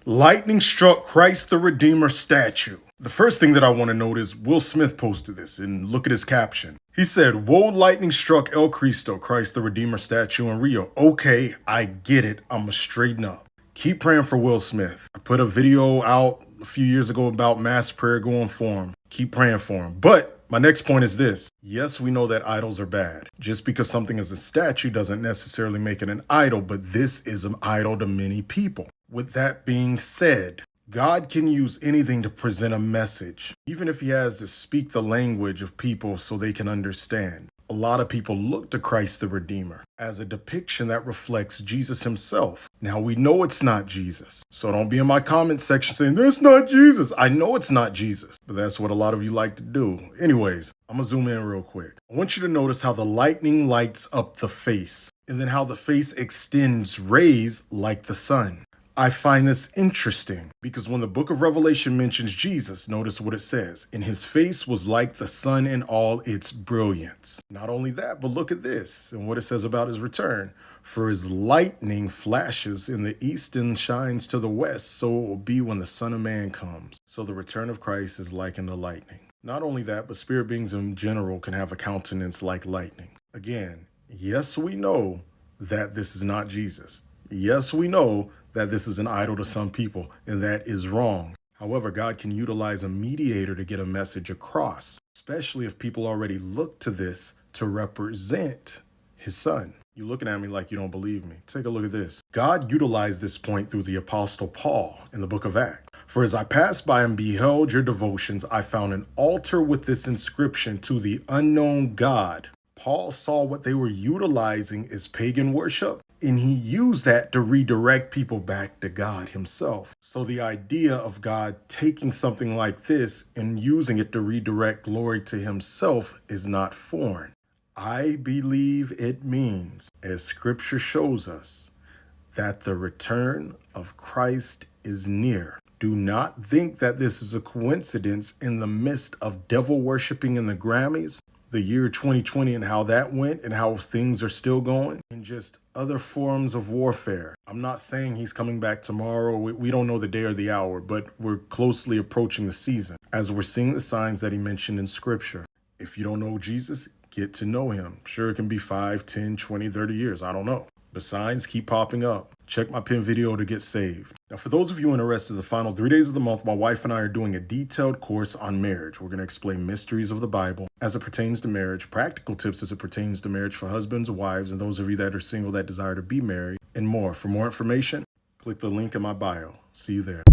Lightning struck Christ the Redeemer statue. The first thing that I want to note is Will Smith posted this, and look at his caption. He said, "Whoa, lightning struck El Cristo, Christ the Redeemer statue in Rio. Okay, I get it. I'ma straighten up." Keep praying for Will Smith. I put a video out a few years ago about mass prayer going for him. Keep praying for him. But my next point is this. Yes, we know that idols are bad. Just because something is a statue doesn't necessarily make it an idol, but this is an idol to many people. With that being said, God can use anything to present a message, even if he has to speak the language of people so they can understand. A lot of people look to Christ the Redeemer as a depiction that reflects Jesus himself. Now, we know it's not Jesus, so don't be in my comment section saying, "That's not Jesus." I know it's not Jesus, but that's what a lot of you like to do. Anyways, I'm gonna zoom in real quick. I want you to notice how the lightning lights up the face, and then how the face extends rays like the sun. I find this interesting because when the book of Revelation mentions Jesus, notice what it says. "And his face was like the sun in all its brilliance." Not only that, but look at this and what it says about his return. "For his lightning flashes in the east and shines to the west, so it will be when the Son of Man comes." So the return of Christ is likened to lightning. Not only that, but spirit beings in general can have a countenance like lightning. Again, yes, we know that this is not Jesus. Yes, we know that this is an idol to some people, and that is wrong. However, God can utilize a mediator to get a message across, especially if people already look to this to represent his son. You're looking at me like you don't believe me. Take a look at this. God utilized this point through the Apostle Paul in the book of Acts. "For as I passed by and beheld your devotions, I found an altar with this inscription, 'To the unknown God.'" Paul saw what they were utilizing as pagan worship, and he used that to redirect people back to God himself. So the idea of God taking something like this and using it to redirect glory to himself is not foreign. I believe it means, as scripture shows us, that the return of Christ is near. Do not think that this is a coincidence in the midst of devil worshiping in the Grammys, the year 2020 and how that went and how things are still going, and just other forms of warfare. I'm not saying he's coming back tomorrow. We don't know the day or the hour, but we're closely approaching the season as we're seeing the signs that he mentioned in scripture. If you don't know Jesus, get to know him. Sure, it can be 5, 10, 20, 30 years. I don't know. But signs keep popping up. Check my pinned video to get saved. Now, for those of you interested, the final 3 days of the month, my wife and I are doing a detailed course on marriage. We're going to explain mysteries of the Bible as it pertains to marriage, practical tips as it pertains to marriage for husbands, wives, and those of you that are single that desire to be married, and more. For more information, click the link in my bio. See you there.